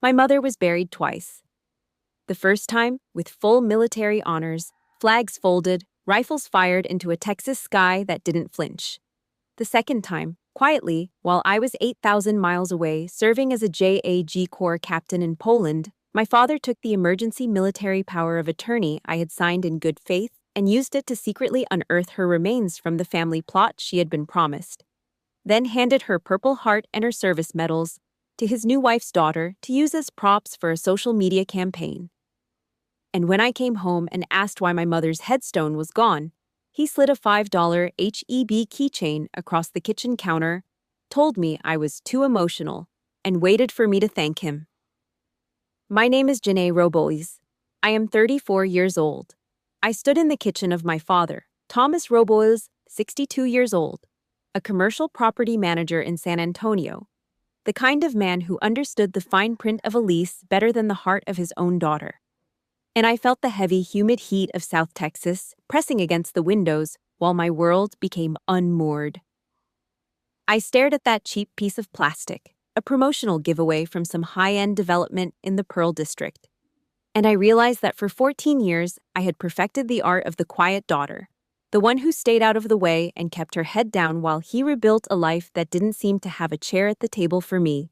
My mother was buried twice. The first time, with full military honors, flags folded, rifles fired into a Texas sky that didn't flinch. The second time, quietly, while I was 8,000 miles away serving as a JAG Corps captain in Poland, my father took the emergency military power of attorney I had signed in good faith and used it to secretly unearth her remains from the family plot she had been promised. Then handed her Purple Heart and her service medals to his new wife's daughter to use as props for a social media campaign. And when I came home and asked why my mother's headstone was gone, he slid a $5 HEB keychain across the kitchen counter, told me I was too emotional, and waited for me to thank him. My name is Janae Robles. I am 34 years old. I stood in the kitchen of my father, Thomas Robles, 62 years old, a commercial property manager in San Antonio, the kind of man who understood the fine print of a lease better than the heart of his own daughter. And I felt the heavy, humid heat of South Texas pressing against the windows while my world became unmoored. I stared at that cheap piece of plastic, a promotional giveaway from some high-end development in the Pearl District. And I realized that for 14 years, I had perfected the art of the quiet daughter, the one who stayed out of the way and kept her head down while he rebuilt a life that didn't seem to have a chair at the table for me.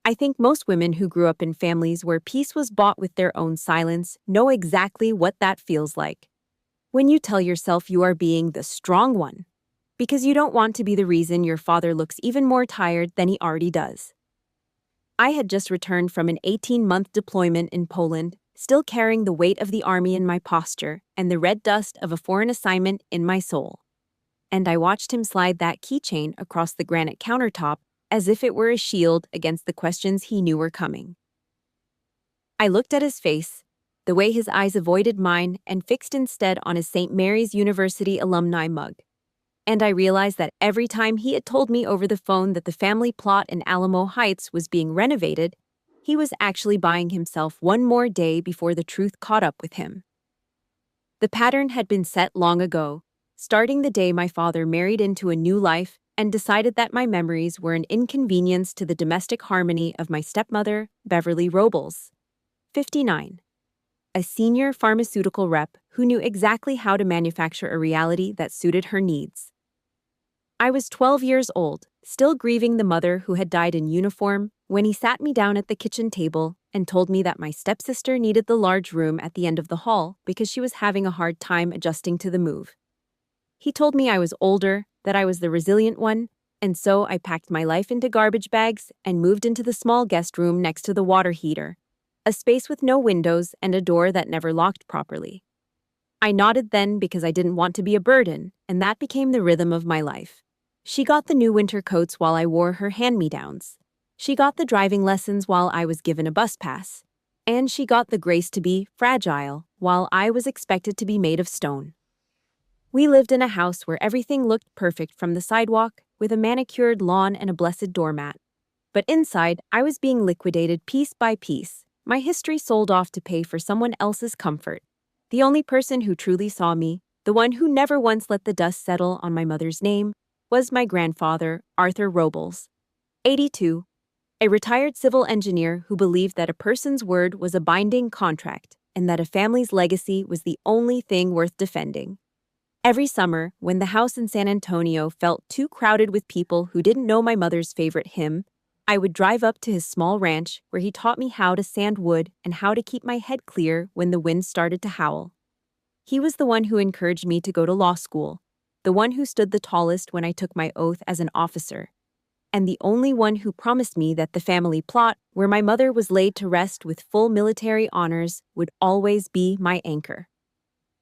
I think most women who grew up in families where peace was bought with their own silence know exactly what that feels like. When you tell yourself you are being the strong one, because you don't want to be the reason your father looks even more tired than he already does. I had just returned from an 18-month deployment in Poland, still carrying the weight of the army in my posture and the red dust of a foreign assignment in my soul. And I watched him slide that keychain across the granite countertop as if it were a shield against the questions he knew were coming. I looked at his face, the way his eyes avoided mine and fixed instead on his St. Mary's University alumni mug. And I realized that every time he had told me over the phone that the family plot in Alamo Heights was being renovated, he was actually buying himself one more day before the truth caught up with him. The pattern had been set long ago, starting the day my father married into a new life and decided that my memories were an inconvenience to the domestic harmony of my stepmother, Beverly Robles, 59, a senior pharmaceutical rep who knew exactly how to manufacture a reality that suited her needs. I was 12 years old, still grieving the mother who had died in uniform, when he sat me down at the kitchen table and told me that my stepsister needed the large room at the end of the hall because she was having a hard time adjusting to the move. He told me I was older, that I was the resilient one, and so I packed my life into garbage bags and moved into the small guest room next to the water heater, a space with no windows and a door that never locked properly. I nodded then because I didn't want to be a burden, and that became the rhythm of my life. She got the new winter coats while I wore her hand-me-downs. She got the driving lessons while I was given a bus pass. And she got the grace to be fragile while I was expected to be made of stone. We lived in a house where everything looked perfect from the sidewalk, with a manicured lawn and a blessed doormat. But inside, I was being liquidated piece by piece, my history sold off to pay for someone else's comfort. The only person who truly saw me, the one who never once let the dust settle on my mother's name, was my grandfather, Arthur Robles, 82, a retired civil engineer who believed that a person's word was a binding contract and that a family's legacy was the only thing worth defending. Every summer, when the house in San Antonio felt too crowded with people who didn't know my mother's favorite hymn, I would drive up to his small ranch where he taught me how to sand wood and how to keep my head clear when the wind started to howl. He was the one who encouraged me to go to law school, the one who stood the tallest when I took my oath as an officer, and the only one who promised me that the family plot, where my mother was laid to rest with full military honors, would always be my anchor.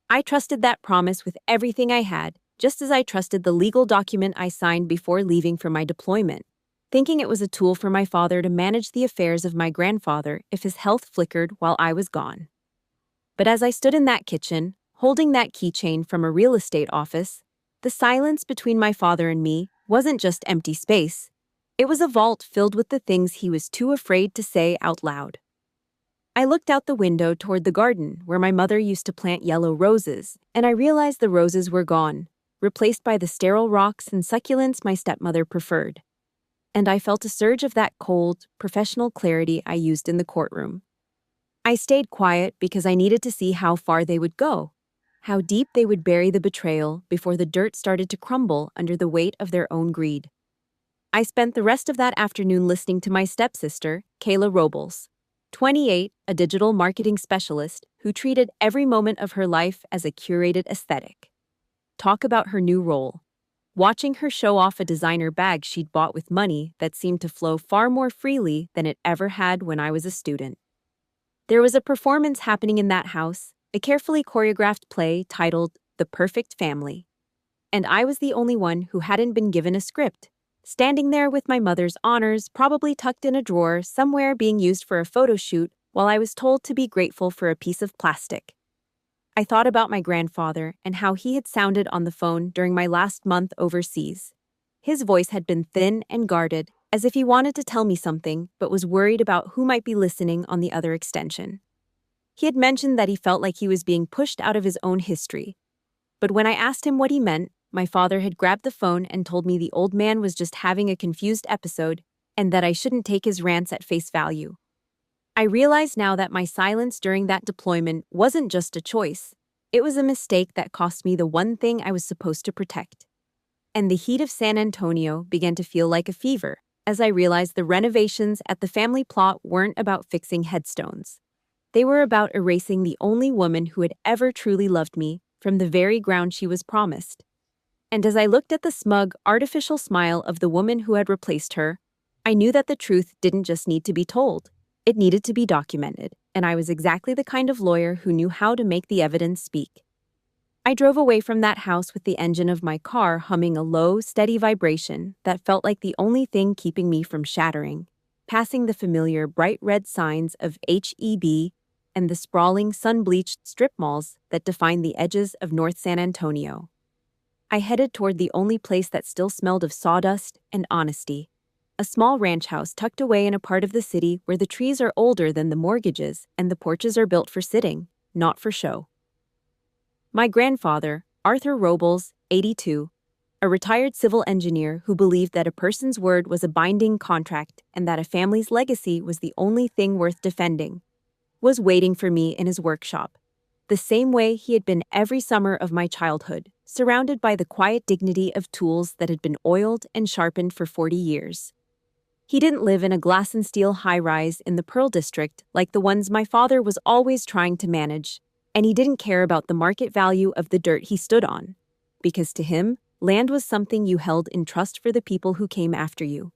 I trusted that promise with everything I had, just as I trusted the legal document I signed before leaving for my deployment, thinking it was a tool for my father to manage the affairs of my grandfather if his health flickered while I was gone. But as I stood in that kitchen, holding that keychain from a real estate office, the silence between my father and me wasn't just empty space. It was a vault filled with the things he was too afraid to say out loud. I looked out the window toward the garden where my mother used to plant yellow roses, and I realized the roses were gone, replaced by the sterile rocks and succulents my stepmother preferred. and I felt a surge of that cold, professional clarity I used in the courtroom. I stayed quiet because I needed to see how far they would go, how deep they would bury the betrayal before the dirt started to crumble under the weight of their own greed. I spent the rest of that afternoon listening to my stepsister, Janae Robles, 28, a digital marketing specialist who treated every moment of her life as a curated aesthetic. Talk about her new role. Watching her show off a designer bag she'd bought with money that seemed to flow far more freely than it ever had when I was a student. There was a performance happening in that house, a carefully choreographed play titled The Perfect Family. And I was the only one who hadn't been given a script, standing there with my mother's honors probably tucked in a drawer somewhere being used for a photo shoot while I was told to be grateful for a piece of plastic. I thought about my grandfather and how he had sounded on the phone during my last month overseas. His voice had been thin and guarded, as if he wanted to tell me something but was worried about who might be listening on the other extension. He had mentioned that he felt like he was being pushed out of his own history. But when I asked him what he meant, my father had grabbed the phone and told me the old man was just having a confused episode and that I shouldn't take his rants at face value. I realize now that my silence during that deployment wasn't just a choice. It was a mistake that cost me the one thing I was supposed to protect. And the heat of San Antonio began to feel like a fever as I realized the renovations at the family plot weren't about fixing headstones. They were about erasing the only woman who had ever truly loved me from the very ground she was promised. And as I looked at the smug, artificial smile of the woman who had replaced her, I knew that the truth didn't just need to be told. It needed to be documented, and I was exactly the kind of lawyer who knew how to make the evidence speak. I drove away from that house with the engine of my car humming a low, steady vibration that felt like the only thing keeping me from shattering, passing the familiar bright red signs of H-E-B and the sprawling, sun-bleached strip malls that define the edges of North San Antonio. I headed toward the only place that still smelled of sawdust and honesty, a small ranch house tucked away in a part of the city where the trees are older than the mortgages and the porches are built for sitting, not for show. My grandfather, Arthur Robles, 82, a retired civil engineer who believed that a person's word was a binding contract and that a family's legacy was the only thing worth defending, was waiting for me in his workshop, the same way he had been every summer of my childhood, surrounded by the quiet dignity of tools that had been oiled and sharpened for 40 years. He didn't live in a glass and steel high-rise in the Pearl District like the ones my father was always trying to manage, and he didn't care about the market value of the dirt he stood on, because to him, land was something you held in trust for the people who came after you.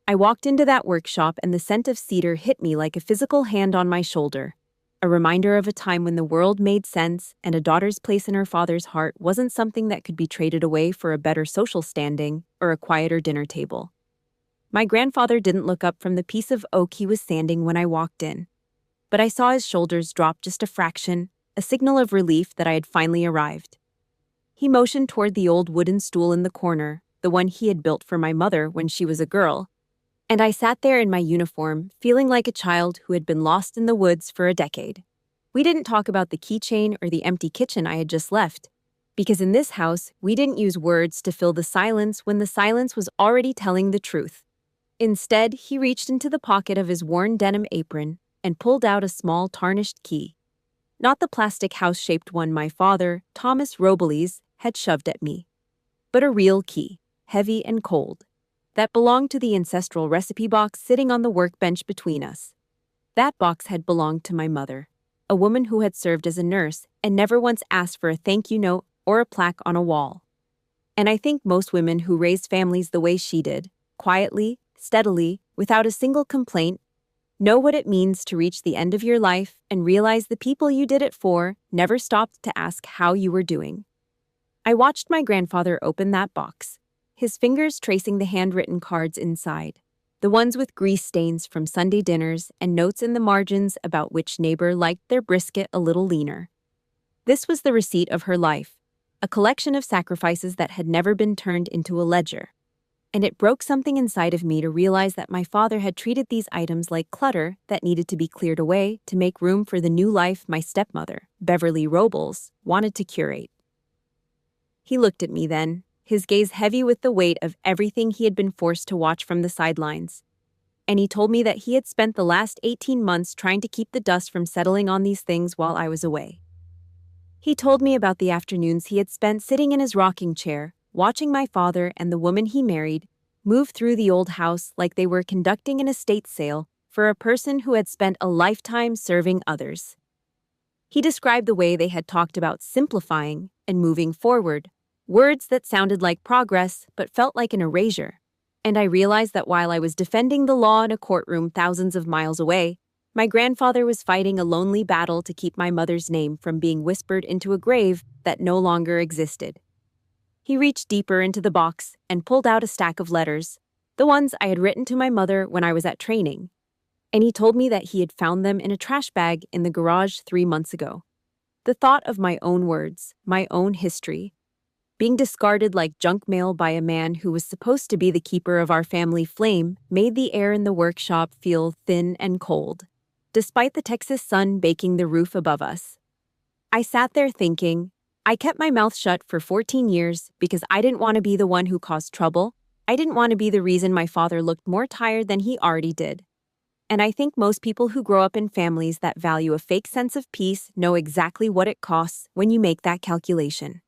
I walked into that workshop and the scent of cedar hit me like a physical hand on my shoulder, a reminder of a time when the world made sense and a daughter's place in her father's heart wasn't something that could be traded away for a better social standing or a quieter dinner table. My grandfather didn't look up from the piece of oak he was sanding when I walked in, but I saw his shoulders drop just a fraction, a signal of relief that I had finally arrived. He motioned toward the old wooden stool in the corner, the one he had built for my mother when she was a girl, and I sat there in my uniform, feeling like a child who had been lost in the woods for a decade. We didn't talk about the keychain or the empty kitchen I had just left, because in this house, we didn't use words to fill the silence when the silence was already telling the truth. Instead, he reached into the pocket of his worn denim apron and pulled out a small tarnished key. Not the plastic house-shaped one my father, Thomas Robles, had shoved at me, but a real key, heavy and cold, that belonged to the ancestral recipe box sitting on the workbench between us. That box had belonged to my mother, a woman who had served as a nurse and never once asked for a thank you note or a plaque on a wall. And I think most women who raised families the way she did, quietly, steadily, without a single complaint, know what it means to reach the end of your life and realize the people you did it for never stopped to ask how you were doing. I watched my grandfather open that box, his fingers tracing the handwritten cards inside, the ones with grease stains from Sunday dinners and notes in the margins about which neighbor liked their brisket a little leaner. This was the receipt of her life, a collection of sacrifices that had never been turned into a ledger. And it broke something inside of me to realize that my father had treated these items like clutter that needed to be cleared away to make room for the new life my stepmother, Beverly Robles, wanted to curate. He looked at me then, his gaze heavy with the weight of everything he had been forced to watch from the sidelines. And he told me that he had spent the last 18 months trying to keep the dust from settling on these things while I was away. He told me about the afternoons he had spent sitting in his rocking chair, watching my father and the woman he married move through the old house like they were conducting an estate sale for a person who had spent a lifetime serving others. He described the way they had talked about simplifying and moving forward, words that sounded like progress but felt like an erasure. And I realized that while I was defending the law in a courtroom thousands of miles away, my grandfather was fighting a lonely battle to keep my mother's name from being whispered into a grave that no longer existed. He reached deeper into the box and pulled out a stack of letters, the ones I had written to my mother when I was at training. And he told me that he had found them in a trash bag in the garage 3 months ago. The thought of my own words, my own history, being discarded like junk mail by a man who was supposed to be the keeper of our family flame made the air in the workshop feel thin and cold, despite the Texas sun baking the roof above us. I sat there thinking, I kept my mouth shut for 14 years because I didn't want to be the one who caused trouble. I didn't want to be the reason my father looked more tired than he already did. And I think most people who grow up in families that value a fake sense of peace know exactly what it costs when you make that calculation.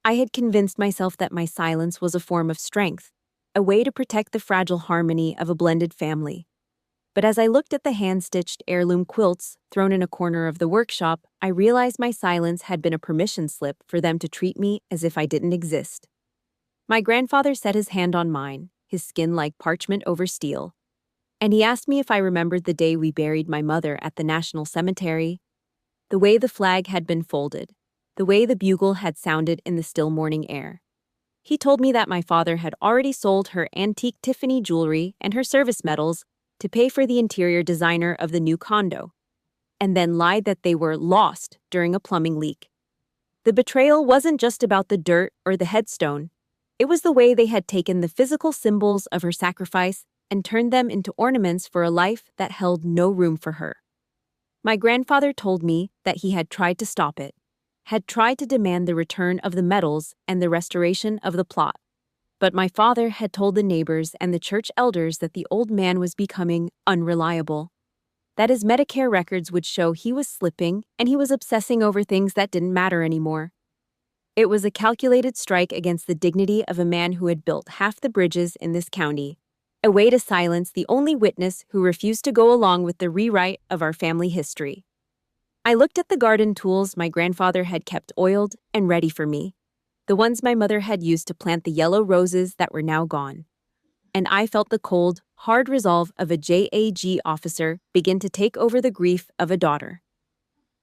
I had convinced myself that my silence was a form of strength, a way to protect the fragile harmony of a blended family. But as I looked at the hand-stitched heirloom quilts thrown in a corner of the workshop, I realized my silence had been a permission slip for them to treat me as if I didn't exist. My grandfather set his hand on mine, his skin like parchment over steel, and he asked me if I remembered the day we buried my mother at the National Cemetery, the way the flag had been folded, the way the bugle had sounded in the still morning air. He told me that my father had already sold her antique Tiffany jewelry and her service medals to pay for the interior designer of the new condo, and then lied that they were lost during a plumbing leak. The betrayal wasn't just about the dirt or the headstone. It was the way they had taken the physical symbols of her sacrifice and turned them into ornaments for a life that held no room for her. My grandfather told me that he had tried to stop it, had tried to demand the return of the medals and the restoration of the plot. But my father had told the neighbors and the church elders that the old man was becoming unreliable, that his Medicare records would show he was slipping and he was obsessing over things that didn't matter anymore. It was a calculated strike against the dignity of a man who had built half the bridges in this county, a way to silence the only witness who refused to go along with the rewrite of our family history. I looked at the garden tools my grandfather had kept oiled and ready for me, the ones my mother had used to plant the yellow roses that were now gone. And I felt the cold, hard resolve of a JAG officer begin to take over the grief of a daughter.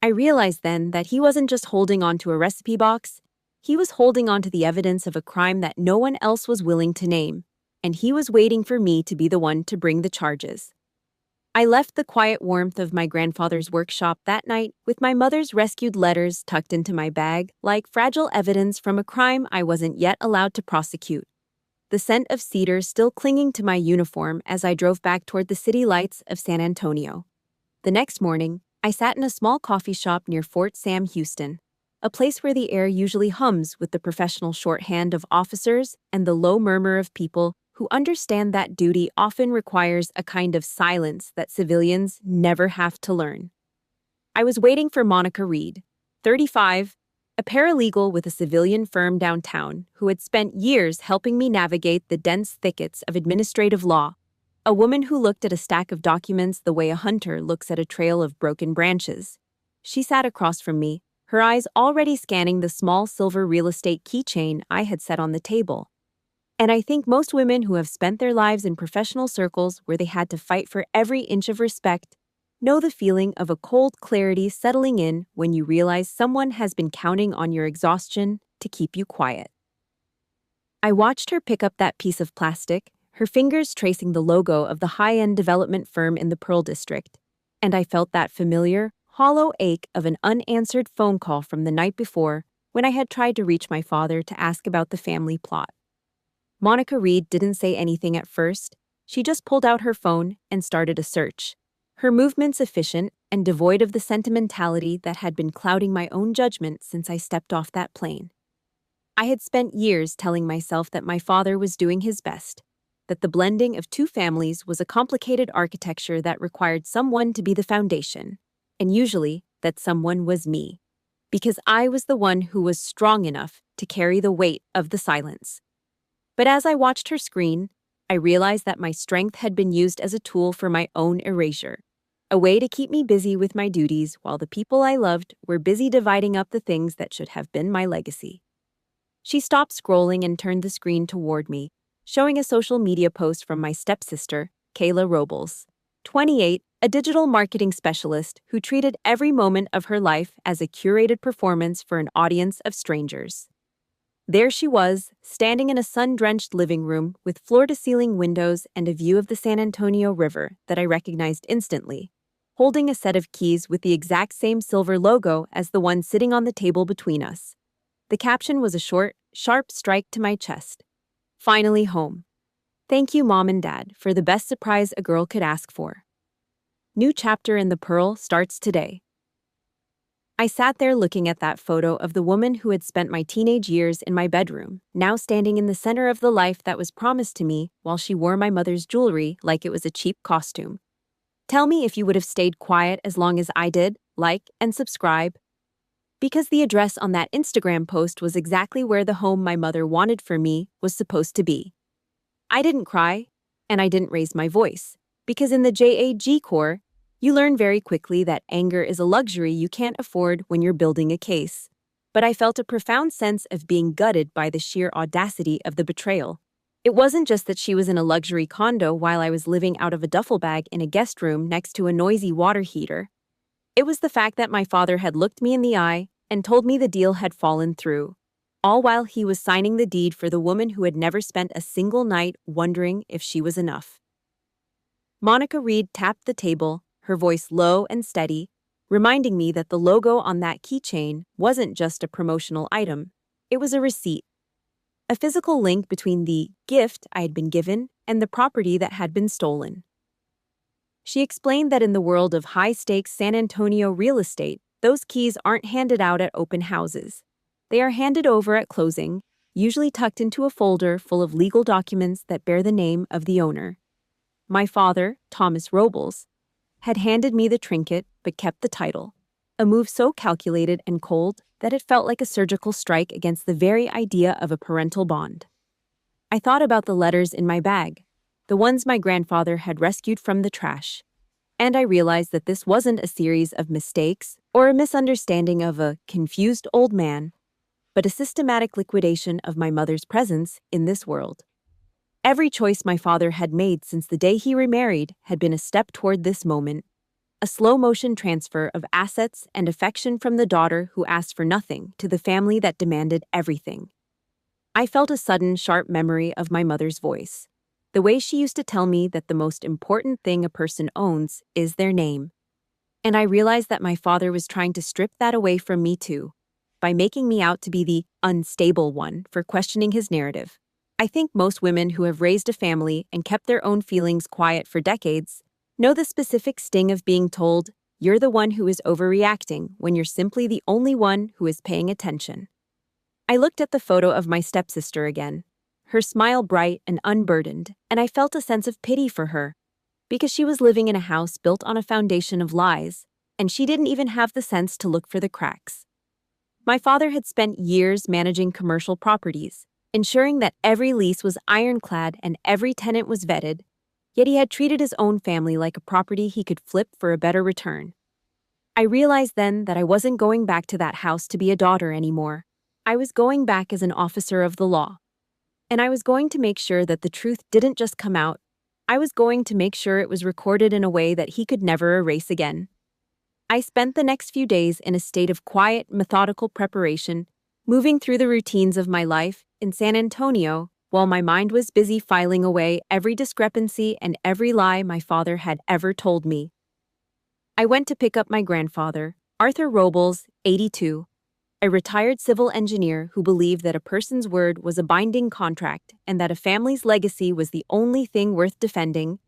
I realized then that he wasn't just holding on to a recipe box, he was holding on to the evidence of a crime that no one else was willing to name, and he was waiting for me to be the one to bring the charges. I left the quiet warmth of my grandfather's workshop that night with my mother's rescued letters tucked into my bag like fragile evidence from a crime I wasn't yet allowed to prosecute. The scent of cedar still clinging to my uniform as I drove back toward the city lights of San Antonio. The next morning, I sat in a small coffee shop near Fort Sam Houston, a place where the air usually hums with the professional shorthand of officers and the low murmur of people who understand that duty often requires a kind of silence that civilians never have to learn. I was waiting for Monica Reed, 35, a paralegal with a civilian firm downtown who had spent years helping me navigate the dense thickets of administrative law, a woman who looked at a stack of documents the way a hunter looks at a trail of broken branches. She sat across from me, her eyes already scanning the small silver real estate keychain I had set on the table. And I think most women who have spent their lives in professional circles where they had to fight for every inch of respect know the feeling of a cold clarity settling in when you realize someone has been counting on your exhaustion to keep you quiet. I watched her pick up that piece of plastic, her fingers tracing the logo of the high-end development firm in the Pearl District, and I felt that familiar, hollow ache of an unanswered phone call from the night before when I had tried to reach my father to ask about the family plot. Monica Reed didn't say anything at first. She just pulled out her phone and started a search, her movements efficient and devoid of the sentimentality that had been clouding my own judgment since I stepped off that plane. I had spent years telling myself that my father was doing his best, that the blending of two families was a complicated architecture that required someone to be the foundation, and usually that someone was me, because I was the one who was strong enough to carry the weight of the silence. But as I watched her screen, I realized that my strength had been used as a tool for my own erasure, a way to keep me busy with my duties while the people I loved were busy dividing up the things that should have been my legacy. She stopped scrolling and turned the screen toward me, showing a social media post from my stepsister, Janae Robles, 28, a digital marketing specialist who treated every moment of her life as a curated performance for an audience of strangers. There she was, standing in a sun-drenched living room with floor-to-ceiling windows and a view of the San Antonio River that I recognized instantly, holding a set of keys with the exact same silver logo as the one sitting on the table between us. The caption was a short, sharp strike to my chest. Finally home. Thank you, Mom and Dad, for the best surprise a girl could ask for. New chapter in the Pearl starts today. I sat there looking at that photo of the woman who had spent my teenage years in my bedroom, now standing in the center of the life that was promised to me while she wore my mother's jewelry like it was a cheap costume. Tell me if you would have stayed quiet as long as I did, like and subscribe. Because the address on that Instagram post was exactly where the home my mother wanted for me was supposed to be. I didn't cry, and I didn't raise my voice, because in the JAG Corps, you learn very quickly that anger is a luxury you can't afford when you're building a case. But I felt a profound sense of being gutted by the sheer audacity of the betrayal. It wasn't just that she was in a luxury condo while I was living out of a duffel bag in a guest room next to a noisy water heater. It was the fact that my father had looked me in the eye and told me the deal had fallen through, all while he was signing the deed for the woman who had never spent a single night wondering if she was enough. Monica Reed tapped the table, her voice low and steady, reminding me that the logo on that keychain wasn't just a promotional item, it was a receipt. A physical link between the gift I had been given and the property that had been stolen. She explained that in the world of high-stakes San Antonio real estate, those keys aren't handed out at open houses. They are handed over at closing, usually tucked into a folder full of legal documents that bear the name of the owner. My father, Thomas Robles, had handed me the trinket but kept the title, a move so calculated and cold that it felt like a surgical strike against the very idea of a parental bond. I thought about the letters in my bag, the ones my grandfather had rescued from the trash, and I realized that this wasn't a series of mistakes or a misunderstanding of a confused old man, but a systematic liquidation of my mother's presence in this world. Every choice my father had made since the day he remarried had been a step toward this moment, a slow-motion transfer of assets and affection from the daughter who asked for nothing to the family that demanded everything. I felt a sudden, sharp memory of my mother's voice, the way she used to tell me that the most important thing a person owns is their name. And I realized that my father was trying to strip that away from me too, by making me out to be the unstable one for questioning his narrative. I think most women who have raised a family and kept their own feelings quiet for decades know the specific sting of being told you're the one who is overreacting when you're simply the only one who is paying attention. I looked at the photo of my stepsister again, her smile bright and unburdened, and I felt a sense of pity for her, because she was living in a house built on a foundation of lies, and she didn't even have the sense to look for the cracks. My father had spent years managing commercial properties, ensuring that every lease was ironclad and every tenant was vetted, yet he had treated his own family like a property he could flip for a better return. I realized then that I wasn't going back to that house to be a daughter anymore. I was going back as an officer of the law. And I was going to make sure that the truth didn't just come out, I was going to make sure it was recorded in a way that he could never erase again. I spent the next few days in a state of quiet, methodical preparation, moving through the routines of my life in San Antonio while my mind was busy filing away every discrepancy and every lie my father had ever told me. I went to pick up my grandfather, Arthur Robles, 82, a retired civil engineer who believed that a person's word was a binding contract and that a family's legacy was the only thing worth defending,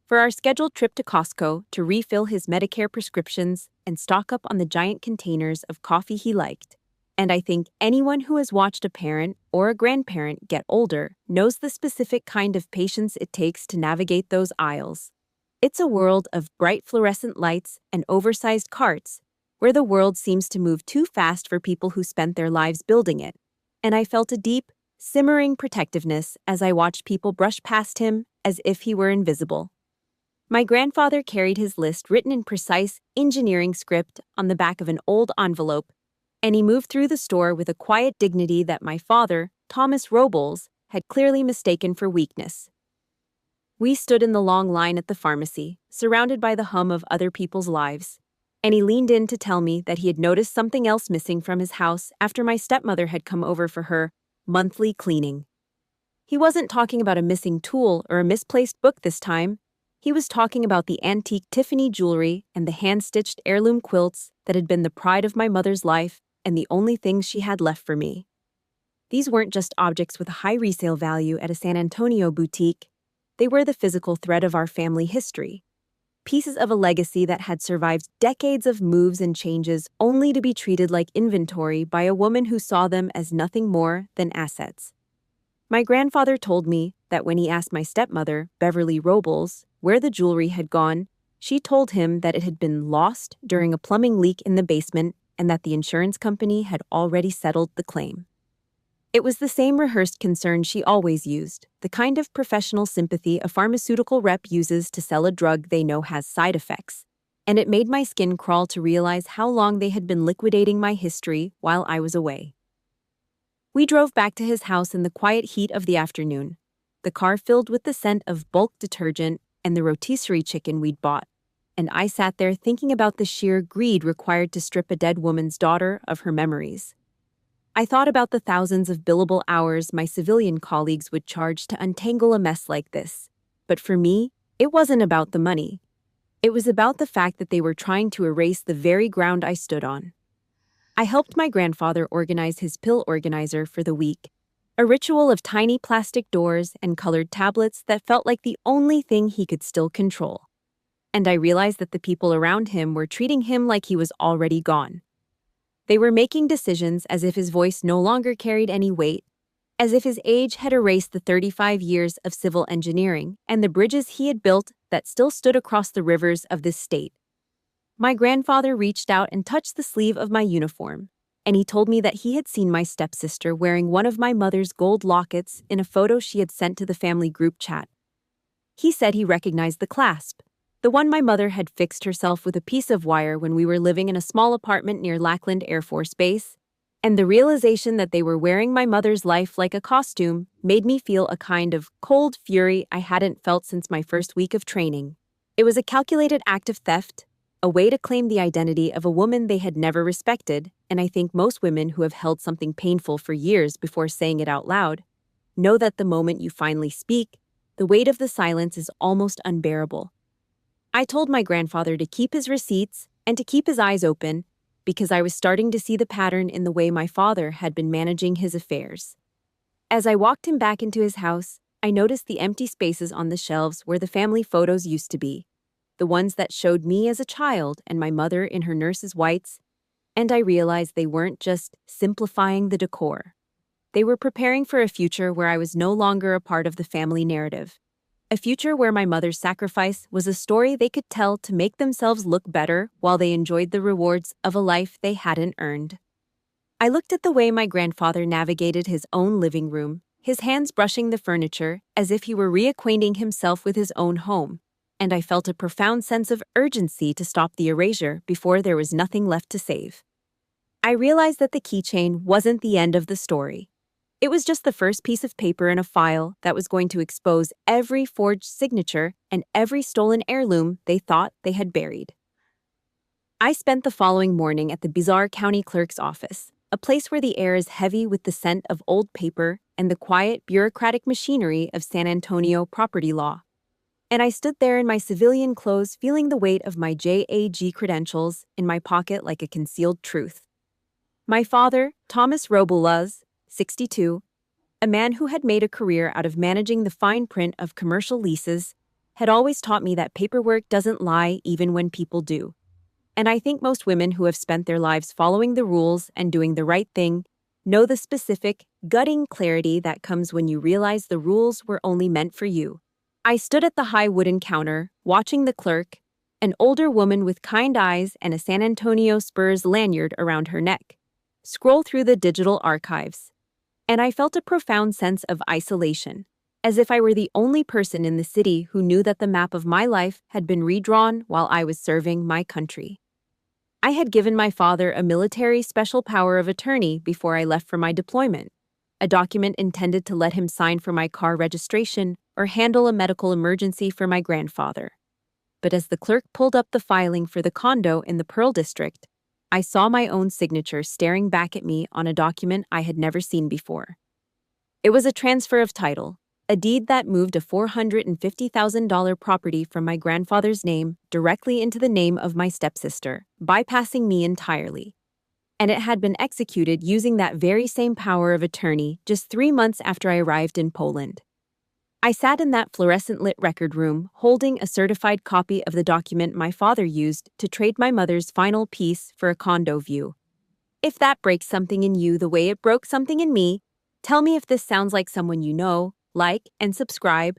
for our scheduled trip to Costco to refill his Medicare prescriptions and stock up on the giant containers of coffee he liked. And I think anyone who has watched a parent or a grandparent get older knows the specific kind of patience it takes to navigate those aisles. It's a world of bright fluorescent lights and oversized carts, where the world seems to move too fast for people who spent their lives building it. And I felt a deep, simmering protectiveness as I watched people brush past him as if he were invisible. My grandfather carried his list written in precise engineering script on the back of an old envelope, and he moved through the store with a quiet dignity that my father, Thomas Robles, had clearly mistaken for weakness. We stood in the long line at the pharmacy, surrounded by the hum of other people's lives, and he leaned in to tell me that he had noticed something else missing from his house after my stepmother had come over for her monthly cleaning. He wasn't talking about a missing tool or a misplaced book this time. He was talking about the antique Tiffany jewelry and the hand-stitched heirloom quilts that had been the pride of my mother's life and the only things she had left for me. These weren't just objects with a high resale value at a San Antonio boutique. They were the physical thread of our family history. Pieces of a legacy that had survived decades of moves and changes only to be treated like inventory by a woman who saw them as nothing more than assets. My grandfather told me that when he asked my stepmother, Beverly Robles, where the jewelry had gone, she told him that it had been lost during a plumbing leak in the basement and that the insurance company had already settled the claim. It was the same rehearsed concern she always used, the kind of professional sympathy a pharmaceutical rep uses to sell a drug they know has side effects, and it made my skin crawl to realize how long they had been liquidating my history while I was away. We drove back to his house in the quiet heat of the afternoon, the car filled with the scent of bulk detergent and the rotisserie chicken we'd bought, and I sat there thinking about the sheer greed required to strip a dead woman's daughter of her memories. I thought about the thousands of billable hours my civilian colleagues would charge to untangle a mess like this. But for me, it wasn't about the money. It was about the fact that they were trying to erase the very ground I stood on. I helped my grandfather organize his pill organizer for the week, a ritual of tiny plastic doors and colored tablets that felt like the only thing he could still control. And I realized that the people around him were treating him like he was already gone. They were making decisions as if his voice no longer carried any weight, as if his age had erased the 35 years of civil engineering and the bridges he had built that still stood across the rivers of this state. My grandfather reached out and touched the sleeve of my uniform, and he told me that he had seen my stepsister wearing one of my mother's gold lockets in a photo she had sent to the family group chat. He said he recognized the clasp, the one my mother had fixed herself with a piece of wire when we were living in a small apartment near Lackland Air Force Base, and the realization that they were wearing my mother's life like a costume made me feel a kind of cold fury I hadn't felt since my first week of training. It was a calculated act of theft, a way to claim the identity of a woman they had never respected, and I think most women who have held something painful for years before saying it out loud know that the moment you finally speak, the weight of the silence is almost unbearable. I told my grandfather to keep his receipts and to keep his eyes open because I was starting to see the pattern in the way my father had been managing his affairs. As I walked him back into his house, I noticed the empty spaces on the shelves where the family photos used to be, the ones that showed me as a child and my mother in her nurse's whites, and I realized they weren't just simplifying the decor. They were preparing for a future where I was no longer a part of the family narrative. A future where my mother's sacrifice was a story they could tell to make themselves look better while they enjoyed the rewards of a life they hadn't earned. I looked at the way my grandfather navigated his own living room, his hands brushing the furniture as if he were reacquainting himself with his own home, and I felt a profound sense of urgency to stop the erasure before there was nothing left to save. I realized that the keychain wasn't the end of the story. It was just the first piece of paper in a file that was going to expose every forged signature and every stolen heirloom they thought they had buried. I spent the following morning at the bizarre county clerk's office, a place where the air is heavy with the scent of old paper and the quiet, bureaucratic machinery of San Antonio property law. And I stood there in my civilian clothes feeling the weight of my JAG credentials in my pocket like a concealed truth. My father, Thomas Robles, 62, a man who had made a career out of managing the fine print of commercial leases, had always taught me that paperwork doesn't lie even when people do. And I think most women who have spent their lives following the rules and doing the right thing know the specific, gutting clarity that comes when you realize the rules were only meant for you. I stood at the high wooden counter, watching the clerk, an older woman with kind eyes and a San Antonio Spurs lanyard around her neck, scroll through the digital archives. And I felt a profound sense of isolation, as if I were the only person in the city who knew that the map of my life had been redrawn while I was serving my country. I had given my father a military special power of attorney before I left for my deployment, a document intended to let him sign for my car registration or handle a medical emergency for my grandfather. But as the clerk pulled up the filing for the condo in the Pearl District, I saw my own signature staring back at me on a document I had never seen before. It was a transfer of title, a deed that moved a $450,000 property from my grandfather's name directly into the name of my stepsister, bypassing me entirely. And it had been executed using that very same power of attorney just 3 months after I arrived in Poland. I sat in that fluorescent-lit record room holding a certified copy of the document my father used to trade my mother's final piece for a condo view. If that breaks something in you the way it broke something in me, tell me if this sounds like someone you know, like, and subscribe.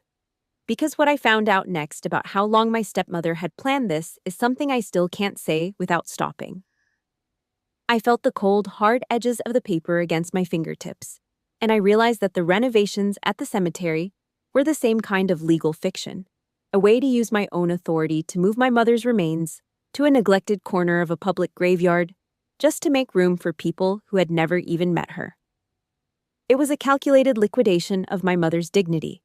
Because what I found out next about how long my stepmother had planned this is something I still can't say without stopping. I felt the cold, hard edges of the paper against my fingertips, and I realized that the renovations at the cemetery were the same kind of legal fiction, a way to use my own authority to move my mother's remains to a neglected corner of a public graveyard just to make room for people who had never even met her. It was a calculated liquidation of my mother's dignity,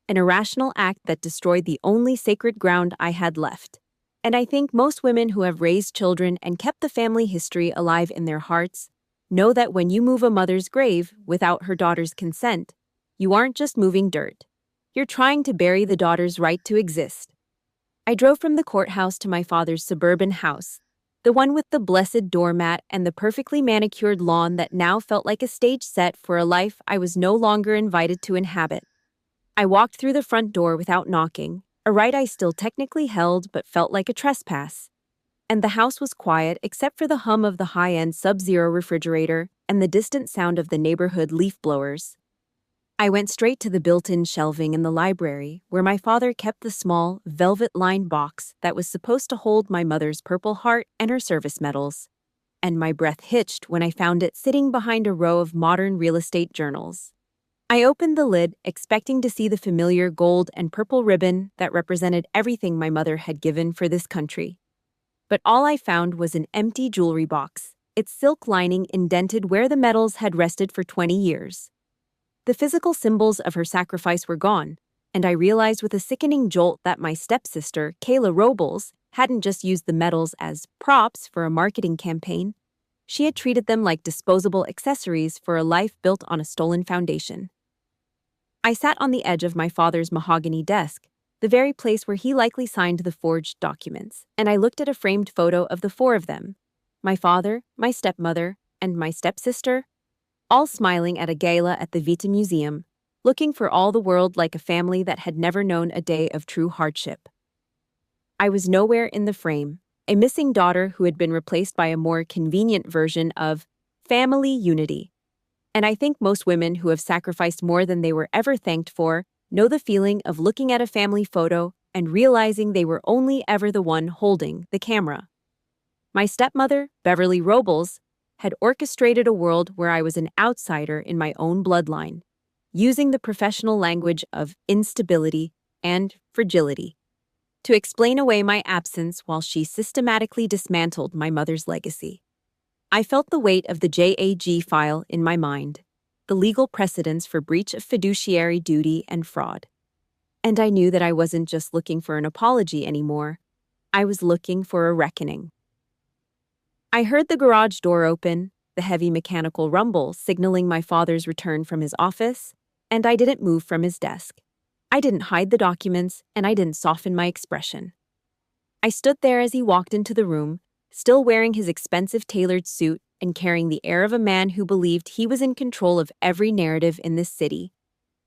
an irrational act that destroyed the only sacred ground I had left. And I think most women who have raised children and kept the family history alive in their hearts know that when you move a mother's grave without her daughter's consent, you aren't just moving dirt. You're trying to bury the daughter's right to exist. I drove from the courthouse to my father's suburban house, the one with the blessed doormat and the perfectly manicured lawn that now felt like a stage set for a life I was no longer invited to inhabit. I walked through the front door without knocking, a right I still technically held but felt like a trespass. And the house was quiet except for the hum of the high-end Sub-Zero refrigerator and the distant sound of the neighborhood leaf blowers. I went straight to the built-in shelving in the library, where my father kept the small, velvet-lined box that was supposed to hold my mother's Purple Heart and her service medals. And my breath hitched when I found it sitting behind a row of modern real estate journals. I opened the lid, expecting to see the familiar gold and purple ribbon that represented everything my mother had given for this country. But all I found was an empty jewelry box, its silk lining indented where the medals had rested for 20 years. The physical symbols of her sacrifice were gone, and I realized with a sickening jolt that my stepsister, Janae Robles, hadn't just used the medals as props for a marketing campaign. She had treated them like disposable accessories for a life built on a stolen foundation. I sat on the edge of my father's mahogany desk, the very place where he likely signed the forged documents, and I looked at a framed photo of the 4 of them: my father, my stepmother, and my stepsister, all smiling at a gala at the Vita Museum, looking for all the world like a family that had never known a day of true hardship. I was nowhere in the frame, a missing daughter who had been replaced by a more convenient version of family unity. And I think most women who have sacrificed more than they were ever thanked for know the feeling of looking at a family photo and realizing they were only ever the one holding the camera. My stepmother, Beverly Robles, had orchestrated a world where I was an outsider in my own bloodline, using the professional language of instability and fragility to explain away my absence while she systematically dismantled my mother's legacy. I felt the weight of the JAG file in my mind, the legal precedents for breach of fiduciary duty and fraud. And I knew that I wasn't just looking for an apology anymore. I was looking for a reckoning. I heard the garage door open, the heavy mechanical rumble signaling my father's return from his office, and I didn't move from his desk. I didn't hide the documents, and I didn't soften my expression. I stood there as he walked into the room, still wearing his expensive tailored suit and carrying the air of a man who believed he was in control of every narrative in this city.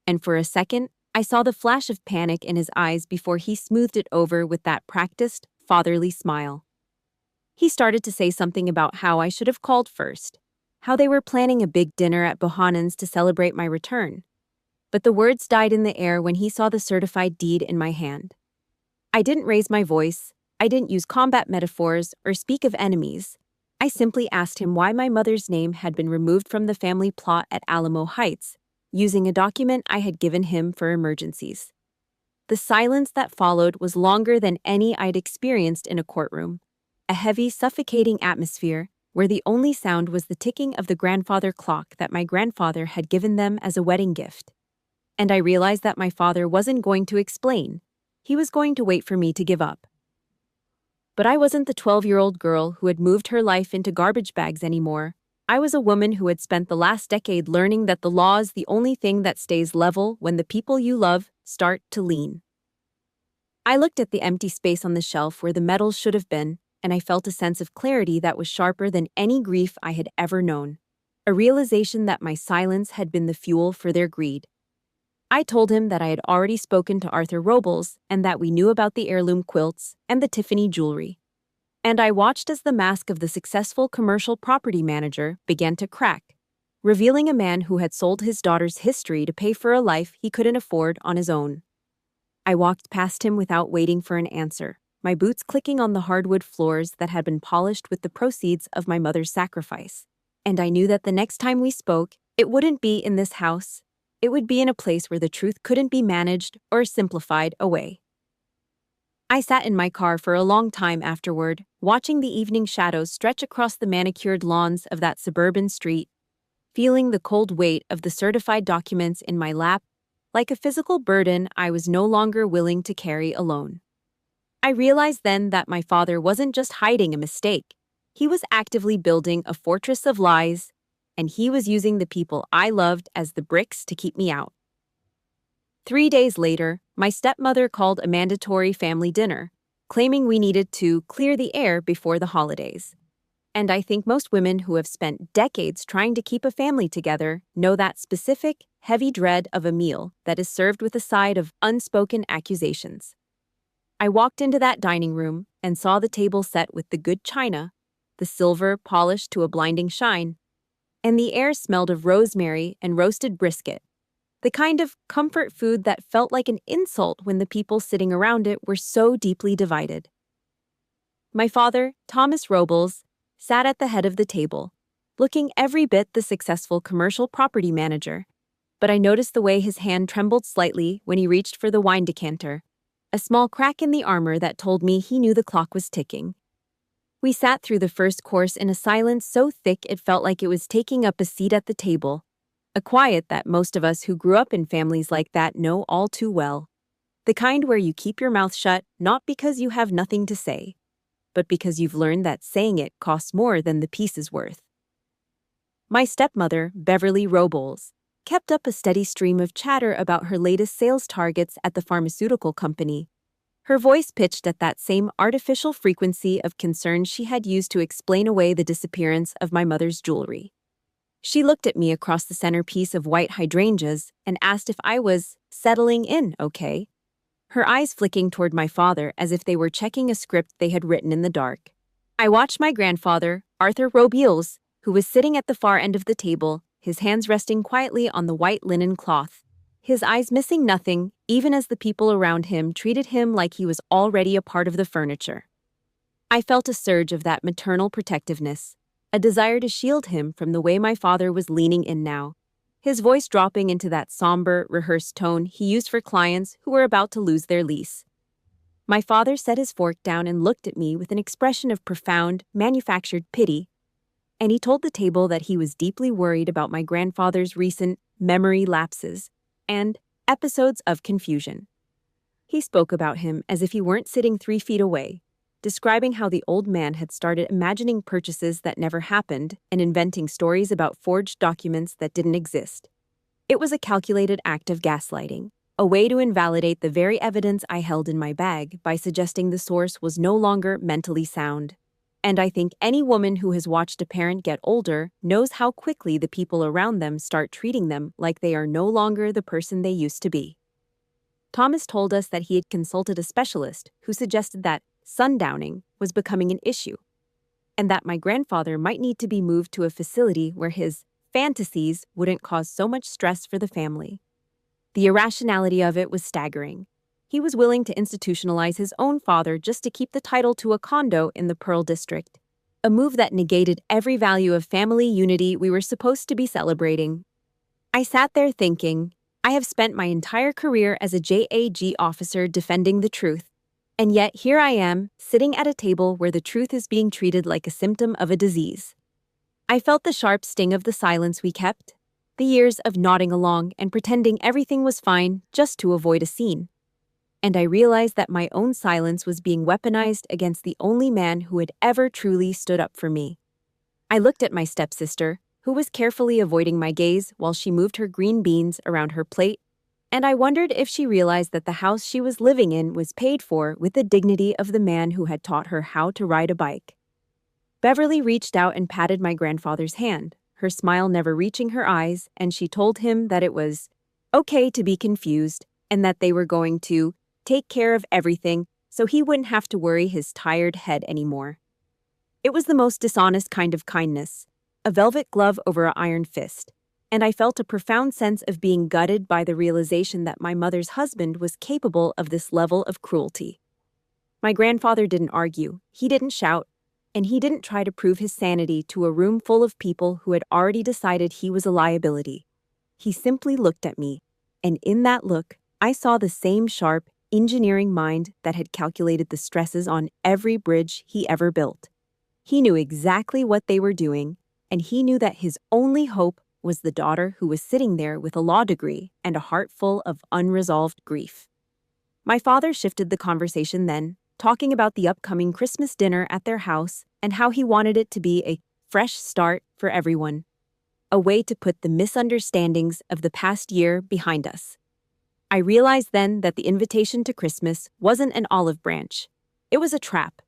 And for a second, I saw the flash of panic in his eyes before he smoothed it over with that practiced, fatherly smile. He started to say something about how I should have called first, how they were planning a big dinner at Bohannon's to celebrate my return. But the words died in the air when he saw the certified deed in my hand. I didn't raise my voice, I didn't use combat metaphors or speak of enemies. I simply asked him why my mother's name had been removed from the family plot at Alamo Heights, using a document I had given him for emergencies. The silence that followed was longer than any I'd experienced in a courtroom, a heavy, suffocating atmosphere where the only sound was the ticking of the grandfather clock that my grandfather had given them as a wedding gift. And I realized that my father wasn't going to explain. He was going to wait for me to give up. But I wasn't the 12-year-old girl who had moved her life into garbage bags anymore. I was a woman who had spent the last decade learning that the law is the only thing that stays level when the people you love start to lean. I looked at the empty space on the shelf where the medals should have been, and I felt a sense of clarity that was sharper than any grief I had ever known. A realization that my silence had been the fuel for their greed. I told him that I had already spoken to Arthur Robles and that we knew about the heirloom quilts and the Tiffany jewelry. And I watched as the mask of the successful commercial property manager began to crack, revealing a man who had sold his daughter's history to pay for a life he couldn't afford on his own. I walked past him without waiting for an answer, my boots clicking on the hardwood floors that had been polished with the proceeds of my mother's sacrifice. And I knew that the next time we spoke, it wouldn't be in this house. It would be in a place where the truth couldn't be managed or simplified away. I sat in my car for a long time afterward, watching the evening shadows stretch across the manicured lawns of that suburban street, feeling the cold weight of the certified documents in my lap, like a physical burden I was no longer willing to carry alone. I realized then that my father wasn't just hiding a mistake. He was actively building a fortress of lies, and he was using the people I loved as the bricks to keep me out. 3 days later, my stepmother called a mandatory family dinner, claiming we needed to clear the air before the holidays. And I think most women who have spent decades trying to keep a family together know that specific, heavy dread of a meal that is served with a side of unspoken accusations. I walked into that dining room and saw the table set with the good china, the silver polished to a blinding shine, and the air smelled of rosemary and roasted brisket, the kind of comfort food that felt like an insult when the people sitting around it were so deeply divided. My father, Thomas Robles, sat at the head of the table, looking every bit the successful commercial property manager, but I noticed the way his hand trembled slightly when he reached for the wine decanter, a small crack in the armor that told me he knew the clock was ticking. We sat through the first course in a silence so thick it felt like it was taking up a seat at the table, a quiet that most of us who grew up in families like that know all too well. The kind where you keep your mouth shut not because you have nothing to say, but because you've learned that saying it costs more than the piece is worth. My stepmother, Beverly Robles, kept up a steady stream of chatter about her latest sales targets at the pharmaceutical company, her voice pitched at that same artificial frequency of concern she had used to explain away the disappearance of my mother's jewelry. She looked at me across the centerpiece of white hydrangeas and asked if I was settling in okay, her eyes flicking toward my father as if they were checking a script they had written in the dark. I watched my grandfather, Arthur Robles, who was sitting at the far end of the table, his hands resting quietly on the white linen cloth, his eyes missing nothing, even as the people around him treated him like he was already a part of the furniture. I felt a surge of that maternal protectiveness, a desire to shield him from the way my father was leaning in now, his voice dropping into that somber, rehearsed tone he used for clients who were about to lose their lease. My father set his fork down and looked at me with an expression of profound, manufactured pity, and he told the table that he was deeply worried about my grandfather's recent memory lapses and episodes of confusion. He spoke about him as if he weren't sitting 3 feet away, describing how the old man had started imagining purchases that never happened and inventing stories about forged documents that didn't exist. It was a calculated act of gaslighting, a way to invalidate the very evidence I held in my bag by suggesting the source was no longer mentally sound. And I think any woman who has watched a parent get older knows how quickly the people around them start treating them like they are no longer the person they used to be. Thomas told us that he had consulted a specialist who suggested that sundowning was becoming an issue. and that my grandfather might need to be moved to a facility where his fantasies wouldn't cause so much stress for the family. The irrationality of it was staggering. He was willing to institutionalize his own father just to keep the title to a condo in the Pearl District, a move that negated every value of family unity we were supposed to be celebrating. I sat there thinking, I have spent my entire career as a JAG officer defending the truth, and yet here I am, sitting at a table where the truth is being treated like a symptom of a disease. I felt the sharp sting of the silence we kept, the years of nodding along and pretending everything was fine just to avoid a scene. And I realized that my own silence was being weaponized against the only man who had ever truly stood up for me. I looked at my stepsister, who was carefully avoiding my gaze while she moved her green beans around her plate, and I wondered if she realized that the house she was living in was paid for with the dignity of the man who had taught her how to ride a bike. Beverly reached out and patted my grandfather's hand, her smile never reaching her eyes, and she told him that it was okay to be confused and that they were going to take care of everything so he wouldn't have to worry his tired head anymore. It was the most dishonest kind of kindness, a velvet glove over an iron fist, and I felt a profound sense of being gutted by the realization that my mother's husband was capable of this level of cruelty. My grandfather didn't argue, he didn't shout, and he didn't try to prove his sanity to a room full of people who had already decided he was a liability. He simply looked at me, and in that look, I saw the same sharp, engineering mind that had calculated the stresses on every bridge he ever built. He knew exactly what they were doing, and he knew that his only hope was the daughter who was sitting there with a law degree and a heart full of unresolved grief. My father shifted the conversation then, talking about the upcoming Christmas dinner at their house and how he wanted it to be a fresh start for everyone, a way to put the misunderstandings of the past year behind us. I realized then that the invitation to Christmas wasn't an olive branch. It was a trap,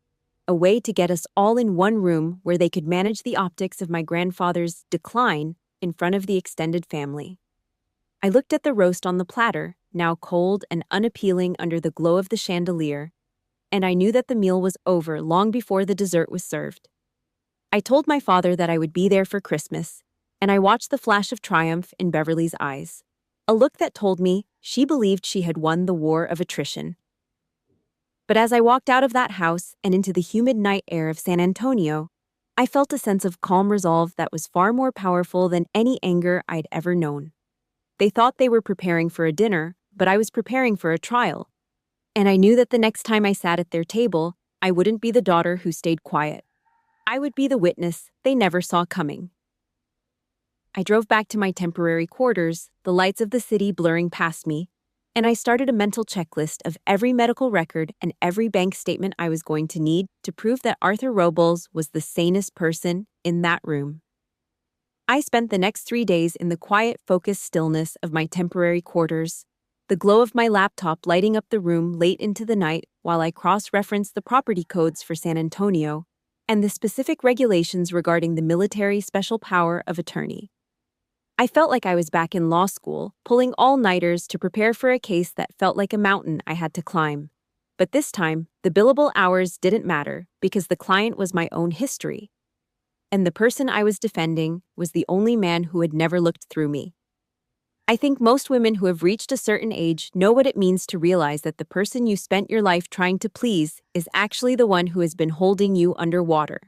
a way to get us all in one room where they could manage the optics of my grandfather's decline in front of the extended family. I looked at the roast on the platter, now cold and unappealing under the glow of the chandelier, and I knew that the meal was over long before the dessert was served. I told my father that I would be there for Christmas, and I watched the flash of triumph in Beverly's eyes, a look that told me she believed she had won the war of attrition. But as I walked out of that house and into the humid night air of San Antonio, I felt a sense of calm resolve that was far more powerful than any anger I'd ever known. They thought they were preparing for a dinner, but I was preparing for a trial. And I knew that the next time I sat at their table, I wouldn't be the daughter who stayed quiet. I would be the witness they never saw coming. I drove back to my temporary quarters, the lights of the city blurring past me, and I started a mental checklist of every medical record and every bank statement I was going to need to prove that Arthur Robles was the sanest person in that room. I spent the next 3 days in the quiet, focused stillness of my temporary quarters, the glow of my laptop lighting up the room late into the night while I cross-referenced the property codes for San Antonio and the specific regulations regarding the military special power of attorney. I felt like I was back in law school, pulling all-nighters to prepare for a case that felt like a mountain I had to climb. But this time, the billable hours didn't matter because the client was my own history. And the person I was defending was the only man who had never looked through me. I think most women who have reached a certain age know what it means to realize that the person you spent your life trying to please is actually the one who has been holding you underwater.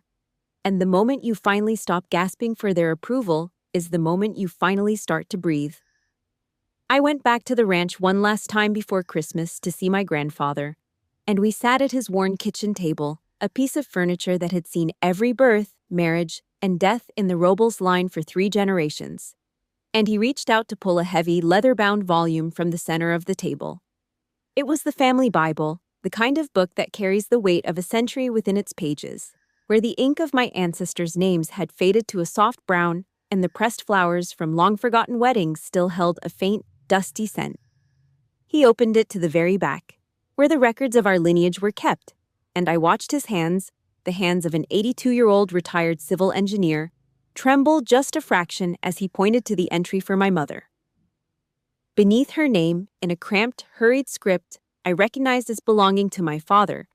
And the moment you finally stop gasping for their approval is the moment you finally start to breathe. I went back to the ranch one last time before Christmas to see my grandfather, and we sat at his worn kitchen table, a piece of furniture that had seen every birth, marriage, and death in the Robles line for 3 generations. And he reached out to pull a heavy, leather-bound volume from the center of the table. It was the family Bible, the kind of book that carries the weight of a century within its pages, where the ink of my ancestors' names had faded to a soft brown and the pressed flowers from long-forgotten weddings still held a faint, dusty scent. He opened it to the very back, where the records of our lineage were kept, and I watched his hands, the hands of an 82-year-old retired civil engineer, tremble just a fraction as he pointed to the entry for my mother. Beneath her name, in a cramped, hurried script I recognized as belonging to my father,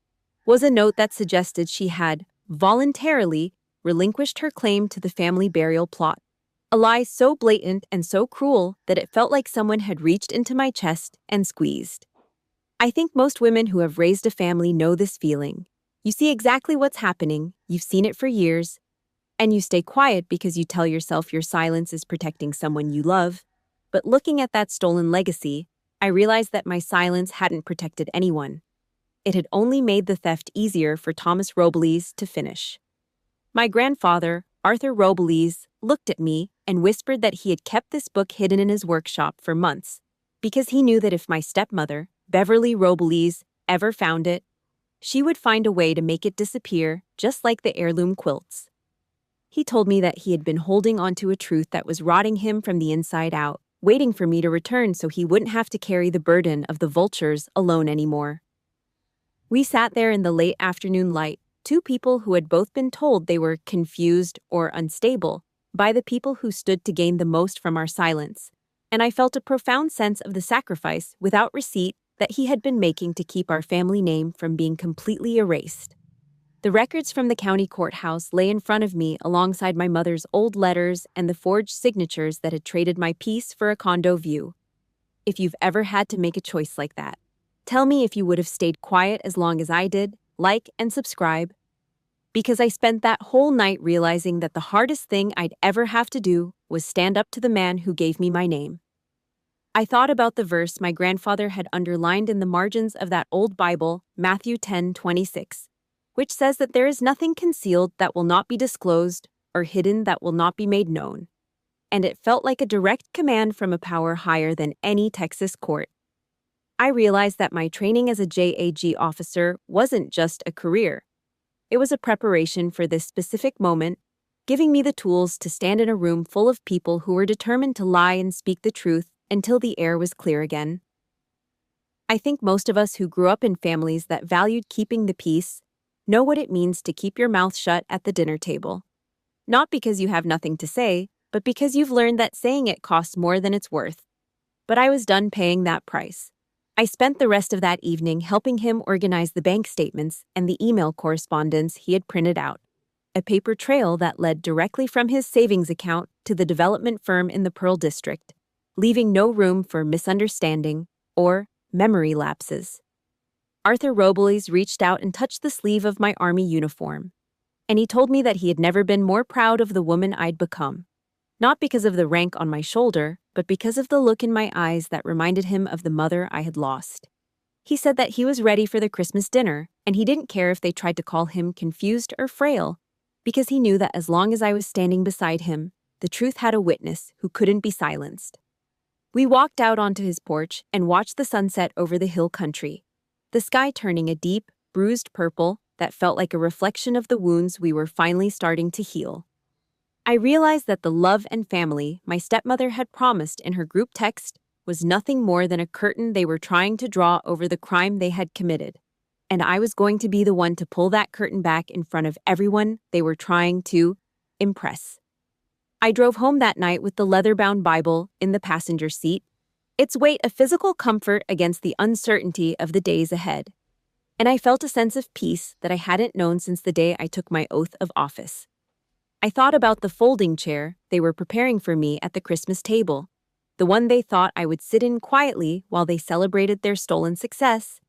was a note that suggested she had voluntarily relinquished her claim to the family burial plot. A lie so blatant and so cruel that it felt like someone had reached into my chest and squeezed. I think most women who have raised a family know this feeling. You see exactly what's happening, you've seen it for years, and you stay quiet because you tell yourself your silence is protecting someone you love. But looking at that stolen legacy, I realized that my silence hadn't protected anyone. It had only made the theft easier for Thomas Robles to finish. My grandfather, Arthur Robles, looked at me and whispered that he had kept this book hidden in his workshop for months because he knew that if my stepmother, Beverly Robles, ever found it, she would find a way to make it disappear just like the heirloom quilts. He told me that he had been holding onto a truth that was rotting him from the inside out, waiting for me to return so he wouldn't have to carry the burden of the vultures alone anymore. We sat there in the late afternoon light, two people who had both been told they were confused or unstable by the people who stood to gain the most from our silence, and I felt a profound sense of the sacrifice without receipt that he had been making to keep our family name from being completely erased. The records from the county courthouse lay in front of me alongside my mother's old letters and the forged signatures that had traded my peace for a condo view. If you've ever had to make a choice like that, tell me if you would have stayed quiet as long as I did, like and subscribe. Because I spent that whole night realizing that the hardest thing I'd ever have to do was stand up to the man who gave me my name. I thought about the verse my grandfather had underlined in the margins of that old Bible, Matthew 10:26, which says that there is nothing concealed that will not be disclosed or hidden that will not be made known. And it felt like a direct command from a power higher than any Texas court. I realized that my training as a JAG officer wasn't just a career. It was a preparation for this specific moment, giving me the tools to stand in a room full of people who were determined to lie and speak the truth until the air was clear again. I think most of us who grew up in families that valued keeping the peace know what it means to keep your mouth shut at the dinner table. Not because you have nothing to say, but because you've learned that saying it costs more than it's worth. But I was done paying that price. I spent the rest of that evening helping him organize the bank statements and the email correspondence he had printed out, a paper trail that led directly from his savings account to the development firm in the Pearl District, leaving no room for misunderstanding or memory lapses. Arthur Robles reached out and touched the sleeve of my Army uniform, and he told me that he had never been more proud of the woman I'd become, not because of the rank on my shoulder, but because of the look in my eyes that reminded him of the mother I had lost. He said that he was ready for the Christmas dinner, and he didn't care if they tried to call him confused or frail, because he knew that as long as I was standing beside him, the truth had a witness who couldn't be silenced. We walked out onto his porch and watched the sunset over the hill country, the sky turning a deep, bruised purple that felt like a reflection of the wounds we were finally starting to heal. I realized that the love and family my stepmother had promised in her group text was nothing more than a curtain they were trying to draw over the crime they had committed, and I was going to be the one to pull that curtain back in front of everyone they were trying to impress. I drove home that night with the leather-bound Bible in the passenger seat, its weight a physical comfort against the uncertainty of the days ahead. And I felt a sense of peace that I hadn't known since the day I took my oath of office. I thought about the folding chair they were preparing for me at the Christmas table, the one they thought I would sit in quietly while they celebrated their stolen success,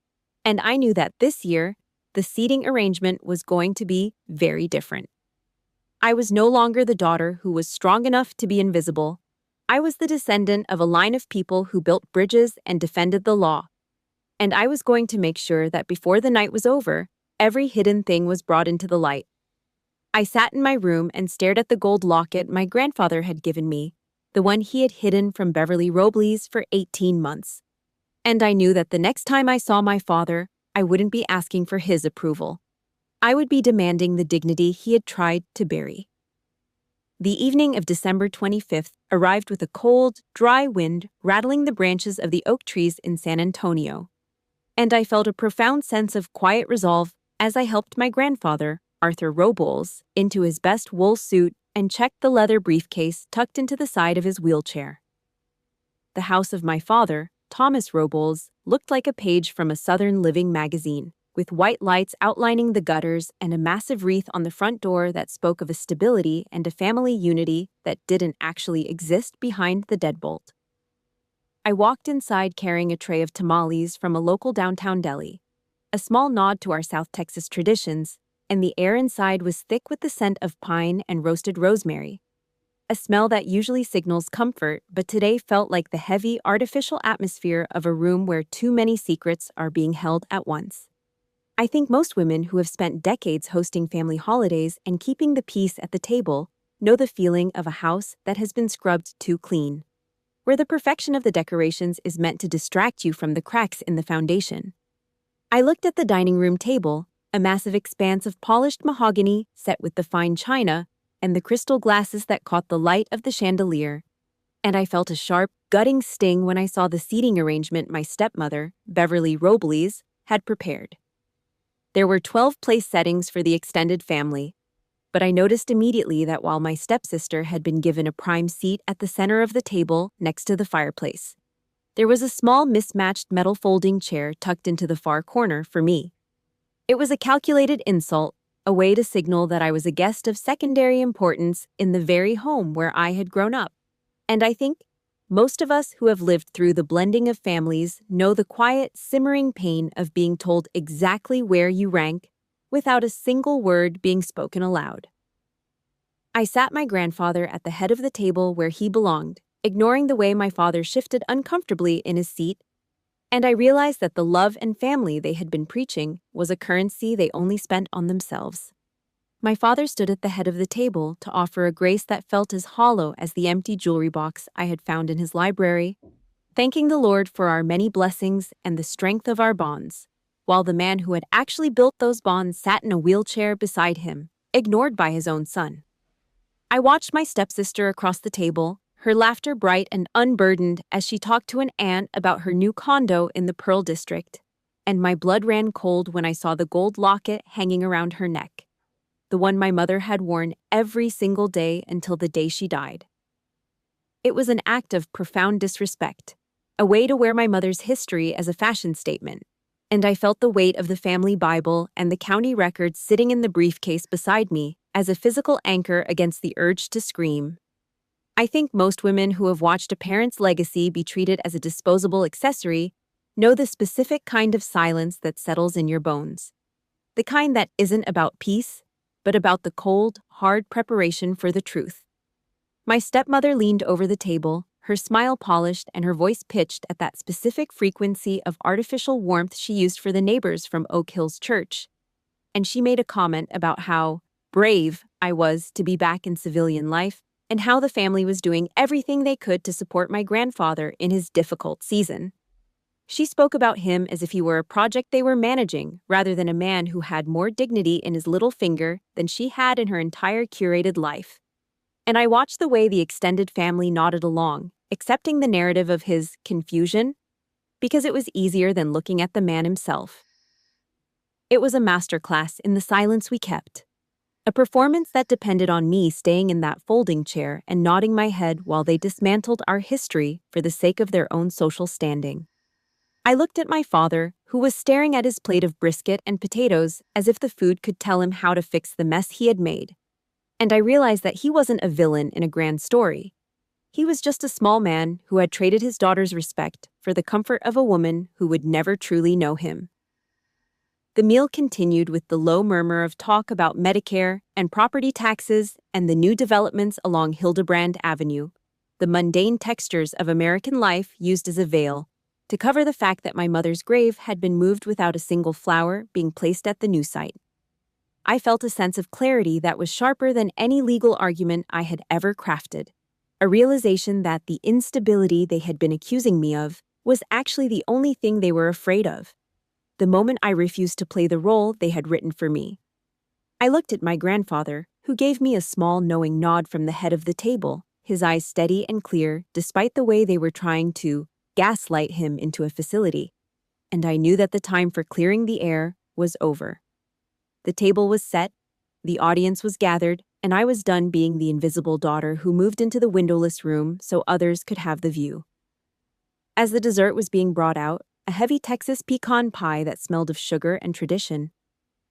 and I knew that this year, the seating arrangement was going to be very different. I was no longer the daughter who was strong enough to be invisible. I was the descendant of a line of people who built bridges and defended the law. And I was going to make sure that before the night was over, every hidden thing was brought into the light. I sat in my room and stared at the gold locket my grandfather had given me, the one he had hidden from Beverly Robles for 18 months. And I knew that the next time I saw my father, I wouldn't be asking for his approval. I would be demanding the dignity he had tried to bury. The evening of December 25th arrived with a cold, dry wind rattling the branches of the oak trees in San Antonio. And I felt a profound sense of quiet resolve as I helped my grandfather, Arthur Robles, into his best wool suit and checked the leather briefcase tucked into the side of his wheelchair. The house of my father, Thomas Robles, looked like a page from a Southern Living magazine, with white lights outlining the gutters and a massive wreath on the front door that spoke of a stability and a family unity that didn't actually exist behind the deadbolt. I walked inside carrying a tray of tamales from a local downtown deli, a small nod to our South Texas traditions, and the air inside was thick with the scent of pine and roasted rosemary, a smell that usually signals comfort but today felt like the heavy, artificial atmosphere of a room where too many secrets are being held at once. I think most women who have spent decades hosting family holidays and keeping the peace at the table know the feeling of a house that has been scrubbed too clean, where the perfection of the decorations is meant to distract you from the cracks in the foundation. I looked at the dining room table, a massive expanse of polished mahogany set with the fine china and the crystal glasses that caught the light of the chandelier, and I felt a sharp, gutting sting when I saw the seating arrangement my stepmother, Janae Robles, had prepared. There were 12 place settings for the extended family, but I noticed immediately that while my stepsister had been given a prime seat at the center of the table next to the fireplace, there was a small mismatched metal folding chair tucked into the far corner for me. It was a calculated insult, a way to signal that I was a guest of secondary importance in the very home where I had grown up. And I think most of us who have lived through the blending of families know the quiet, simmering pain of being told exactly where you rank without a single word being spoken aloud. I sat my grandfather at the head of the table where he belonged, ignoring the way my father shifted uncomfortably in his seat, and I realized that the love and family they had been preaching was a currency they only spent on themselves. My father stood at the head of the table to offer a grace that felt as hollow as the empty jewelry box I had found in his library, thanking the Lord for our many blessings and the strength of our bonds, while the man who had actually built those bonds sat in a wheelchair beside him, ignored by his own son. I watched my stepsister across the table, her laughter bright and unburdened as she talked to an aunt about her new condo in the Pearl District, and my blood ran cold when I saw the gold locket hanging around her neck, the one my mother had worn every single day until the day she died. It was an act of profound disrespect, a way to wear my mother's history as a fashion statement, and I felt the weight of the family Bible and the county records sitting in the briefcase beside me as a physical anchor against the urge to scream. I think most women who have watched a parent's legacy be treated as a disposable accessory know the specific kind of silence that settles in your bones. The kind that isn't about peace, but about the cold, hard preparation for the truth. My stepmother leaned over the table, her smile polished and her voice pitched at that specific frequency of artificial warmth she used for the neighbors from Oak Hills Church. And she made a comment about how brave I was to be back in civilian life, and how the family was doing everything they could to support my grandfather in his difficult season. She spoke about him as if he were a project they were managing, rather than a man who had more dignity in his little finger than she had in her entire curated life. And I watched the way the extended family nodded along, accepting the narrative of his confusion, because it was easier than looking at the man himself. It was a masterclass in the silence we kept. A performance that depended on me staying in that folding chair and nodding my head while they dismantled our history for the sake of their own social standing. I looked at my father, who was staring at his plate of brisket and potatoes as if the food could tell him how to fix the mess he had made. And I realized that he wasn't a villain in a grand story. He was just a small man who had traded his daughter's respect for the comfort of a woman who would never truly know him. The meal continued with the low murmur of talk about Medicare and property taxes and the new developments along Hildebrand Avenue, the mundane textures of American life used as a veil to cover the fact that my mother's grave had been moved without a single flower being placed at the new site. I felt a sense of clarity that was sharper than any legal argument I had ever crafted, a realization that the instability they had been accusing me of was actually the only thing they were afraid of. The moment I refused to play the role they had written for me. I looked at my grandfather, who gave me a small knowing nod from the head of the table, his eyes steady and clear despite the way they were trying to gaslight him into a facility. And I knew that the time for clearing the air was over. The table was set, the audience was gathered, and I was done being the invisible daughter who moved into the windowless room so others could have the view. As the dessert was being brought out, a heavy Texas pecan pie that smelled of sugar and tradition.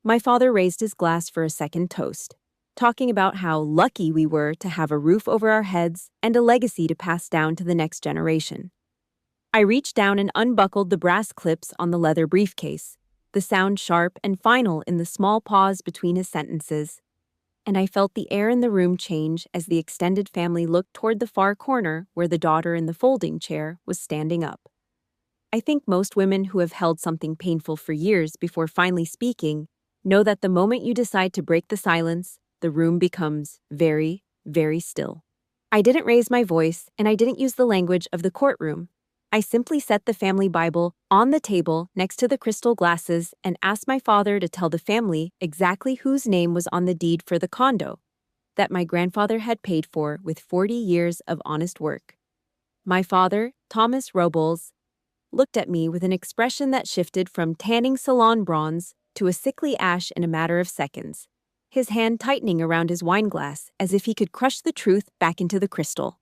My father raised his glass for a second toast, talking about how lucky we were to have a roof over our heads and a legacy to pass down to the next generation. I reached down and unbuckled the brass clips on the leather briefcase, the sound sharp and final in the small pause between his sentences. And I felt the air in the room change as the extended family looked toward the far corner where the daughter in the folding chair was standing up. I think most women who have held something painful for years before finally speaking know that the moment you decide to break the silence, the room becomes very, very still. I didn't raise my voice, and I didn't use the language of the courtroom. I simply set the family Bible on the table next to the crystal glasses and asked my father to tell the family exactly whose name was on the deed for the condo that my grandfather had paid for with 40 years of honest work. My father, Thomas Robles, looked at me with an expression that shifted from tanning salon bronze to a sickly ash in a matter of seconds, his hand tightening around his wine glass as if he could crush the truth back into the crystal.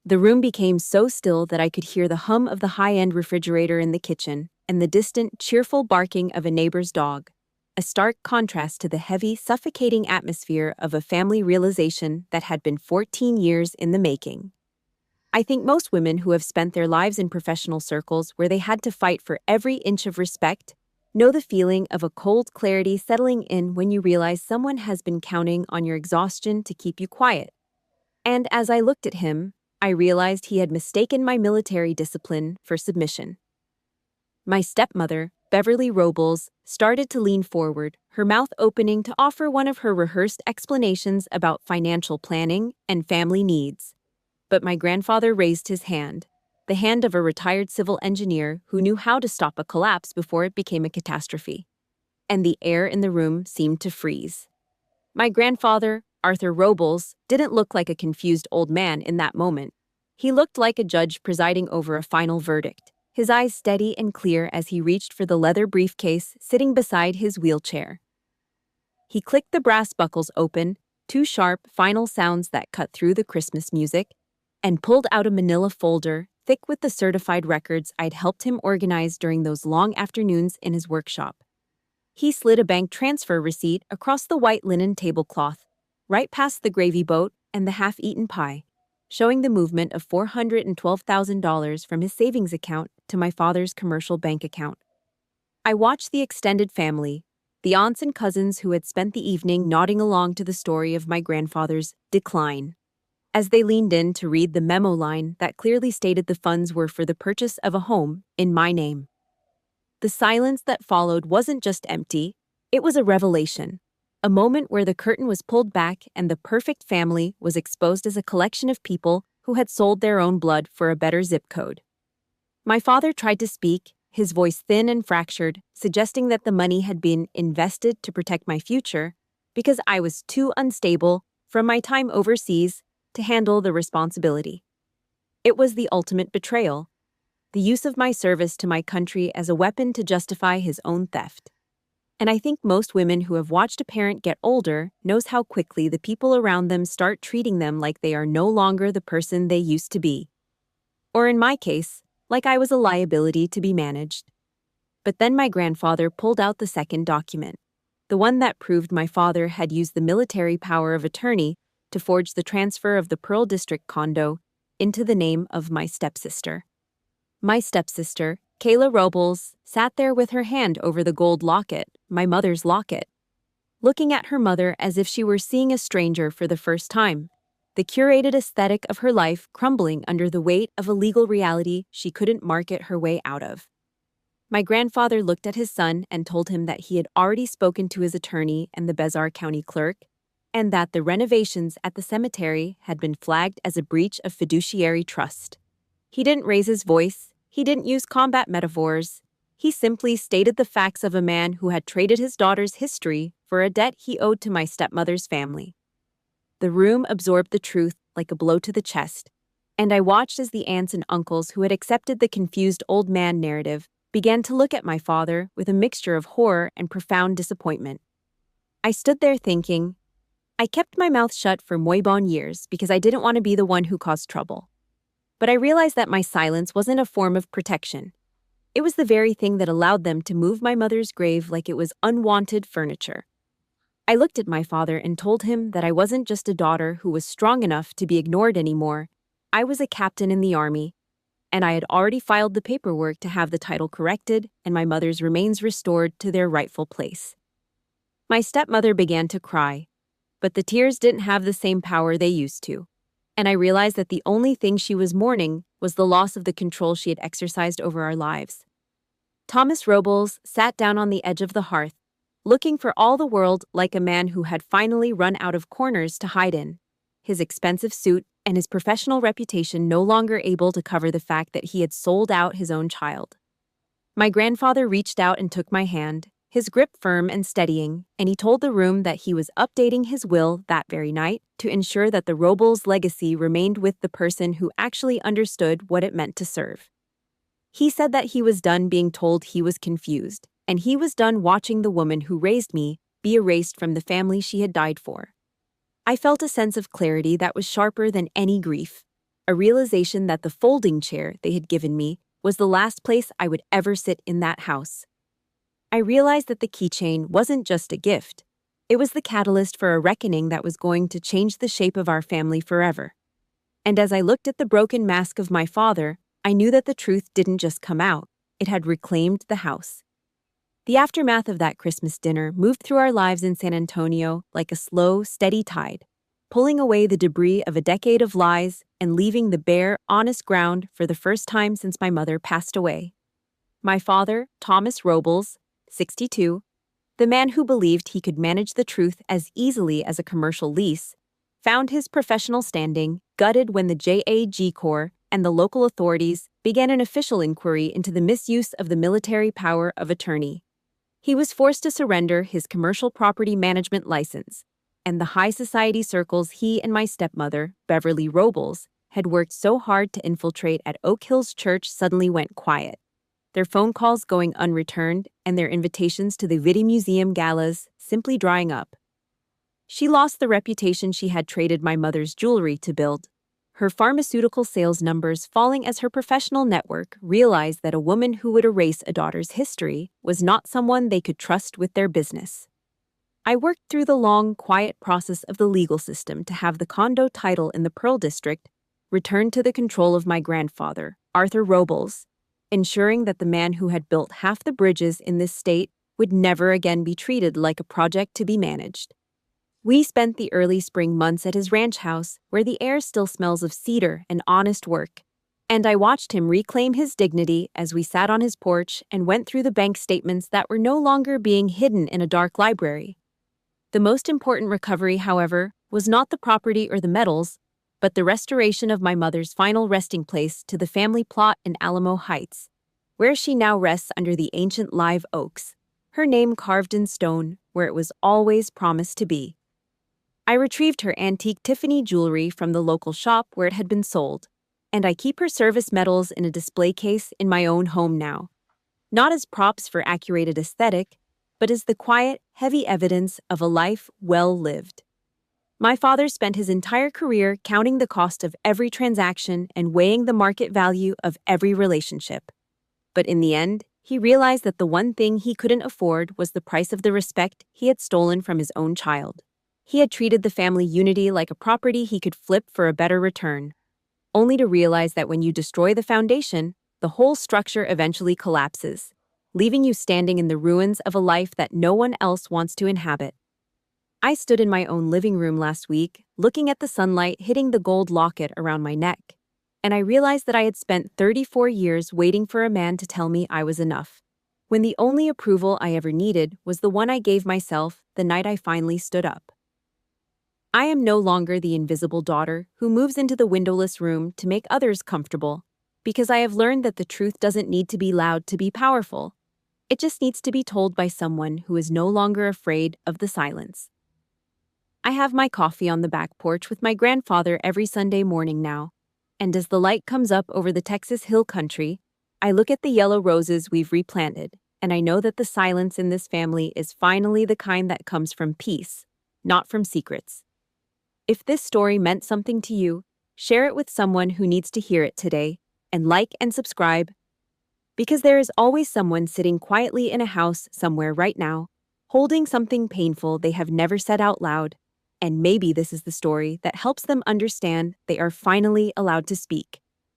The room became so still that I could hear the hum of the high-end refrigerator in the kitchen and the distant, cheerful barking of a neighbor's dog, a stark contrast to the heavy, suffocating atmosphere of a family realization that had been 14 years in the making. I think most women who have spent their lives in professional circles where they had to fight for every inch of respect know the feeling of a cold clarity settling in when you realize someone has been counting on your exhaustion to keep you quiet. And as I looked at him, I realized he had mistaken my military discipline for submission. My stepmother, Beverly Robles, started to lean forward, her mouth opening to offer one of her rehearsed explanations about financial planning and family needs. But my grandfather raised his hand, the hand of a retired civil engineer who knew how to stop a collapse before it became a catastrophe. And the air in the room seemed to freeze. My grandfather, Arthur Robles, didn't look like a confused old man in that moment. He looked like a judge presiding over a final verdict, his eyes steady and clear as he reached for the leather briefcase sitting beside his wheelchair. He clicked the brass buckles open, two sharp, final sounds that cut through the Christmas music, and pulled out a manila folder thick with the certified records I'd helped him organize during those long afternoons in his workshop. He slid a bank transfer receipt across the white linen tablecloth, right past the gravy boat and the half-eaten pie, showing the movement of $412,000 from his savings account to my father's commercial bank account. I watched the extended family, the aunts and cousins who had spent the evening nodding along to the story of my grandfather's decline, as they leaned in to read the memo line that clearly stated the funds were for the purchase of a home in my name. The silence that followed wasn't just empty, it was a revelation, a moment where the curtain was pulled back and the perfect family was exposed as a collection of people who had sold their own blood for a better zip code. My father tried to speak, his voice thin and fractured, suggesting that the money had been invested to protect my future because I was too unstable from my time overseas to handle the responsibility. It was the ultimate betrayal, the use of my service to my country as a weapon to justify his own theft. And I think most women who have watched a parent get older knows how quickly the people around them start treating them like they are no longer the person they used to be. Or in my case, like I was a liability to be managed. But then my grandfather pulled out the second document, the one that proved my father had used the military power of attorney to forge the transfer of the Pearl District condo into the name of my stepsister. My stepsister, Kayla Robles, sat there with her hand over the gold locket, my mother's locket, looking at her mother as if she were seeing a stranger for the first time, the curated aesthetic of her life crumbling under the weight of a legal reality she couldn't market her way out of. My grandfather looked at his son and told him that he had already spoken to his attorney and the Bezar County clerk, and that the renovations at the cemetery had been flagged as a breach of fiduciary trust. He didn't raise his voice. He didn't use combat metaphors. He simply stated the facts of a man who had traded his daughter's history for a debt he owed to my stepmother's family. The room absorbed the truth like a blow to the chest, and I watched as the aunts and uncles who had accepted the confused old man narrative began to look at my father with a mixture of horror and profound disappointment. I stood there thinking, I kept my mouth shut for moribund years because I didn't want to be the one who caused trouble. But I realized that my silence wasn't a form of protection. It was the very thing that allowed them to move my mother's grave like it was unwanted furniture. I looked at my father and told him that I wasn't just a daughter who was strong enough to be ignored anymore. I was a captain in the army, and I had already filed the paperwork to have the title corrected and my mother's remains restored to their rightful place. My stepmother began to cry, but the tears didn't have the same power they used to, and I realized that the only thing she was mourning was the loss of the control she had exercised over our lives. Thomas Robles sat down on the edge of the hearth, looking for all the world like a man who had finally run out of corners to hide in, his expensive suit and his professional reputation no longer able to cover the fact that he had sold out his own child. My grandfather reached out and took my hand, his grip firm and steadying, and he told the room that he was updating his will that very night to ensure that the Robles legacy remained with the person who actually understood what it meant to serve. He said that he was done being told he was confused, and he was done watching the woman who raised me be erased from the family she had died for. I felt a sense of clarity that was sharper than any grief, a realization that the folding chair they had given me was the last place I would ever sit in that house. I realized that the keychain wasn't just a gift. It was the catalyst for a reckoning that was going to change the shape of our family forever. And as I looked at the broken mask of my father, I knew that the truth didn't just come out, it had reclaimed the house. The aftermath of that Christmas dinner moved through our lives in San Antonio like a slow, steady tide, pulling away the debris of a decade of lies and leaving the bare, honest ground for the first time since my mother passed away. My father, Thomas Robles, 62, the man who believed he could manage the truth as easily as a commercial lease, found his professional standing gutted when the JAG Corps and the local authorities began an official inquiry into the misuse of the military power of attorney. He was forced to surrender his commercial property management license, and the high society circles he and my stepmother, Beverly Robles, had worked so hard to infiltrate at Oak Hills Church suddenly went quiet, their phone calls going unreturned and their invitations to the Vitti Museum galas simply drying up. She lost the reputation she had traded my mother's jewelry to build, her pharmaceutical sales numbers falling as her professional network realized that a woman who would erase a daughter's history was not someone they could trust with their business. I worked through the long, quiet process of the legal system to have the condo title in the Pearl District returned to the control of my grandfather, Arthur Robles, ensuring that the man who had built half the bridges in this state would never again be treated like a project to be managed. We spent the early spring months at his ranch house, where the air still smells of cedar and honest work, and I watched him reclaim his dignity as we sat on his porch and went through the bank statements that were no longer being hidden in a dark library. The most important recovery, however, was not the property or the metals, but the restoration of my mother's final resting place to the family plot in Alamo Heights, where she now rests under the ancient live oaks, her name carved in stone where it was always promised to be. I retrieved her antique Tiffany jewelry from the local shop where it had been sold, and I keep her service medals in a display case in my own home now, not as props for accurate aesthetic, but as the quiet, heavy evidence of a life well lived. My father spent his entire career counting the cost of every transaction and weighing the market value of every relationship. But in the end, he realized that the one thing he couldn't afford was the price of the respect he had stolen from his own child. He had treated the family unity like a property he could flip for a better return, only to realize that when you destroy the foundation, the whole structure eventually collapses, leaving you standing in the ruins of a life that no one else wants to inhabit. I stood in my own living room last week, looking at the sunlight hitting the gold locket around my neck, and I realized that I had spent 34 years waiting for a man to tell me I was enough, when the only approval I ever needed was the one I gave myself the night I finally stood up. I am no longer the invisible daughter who moves into the windowless room to make others comfortable, because I have learned that the truth doesn't need to be loud to be powerful. It just needs to be told by someone who is no longer afraid of the silence. I have my coffee on the back porch with my grandfather every Sunday morning now, and as the light comes up over the Texas hill country, I look at the yellow roses we've replanted, and I know that the silence in this family is finally the kind that comes from peace, not from secrets. If this story meant something to you, share it with someone who needs to hear it today, and like and subscribe. Because there is always someone sitting quietly in a house somewhere right now, holding something painful they have never said out loud, and maybe this is the story that helps them understand they are finally allowed to speak.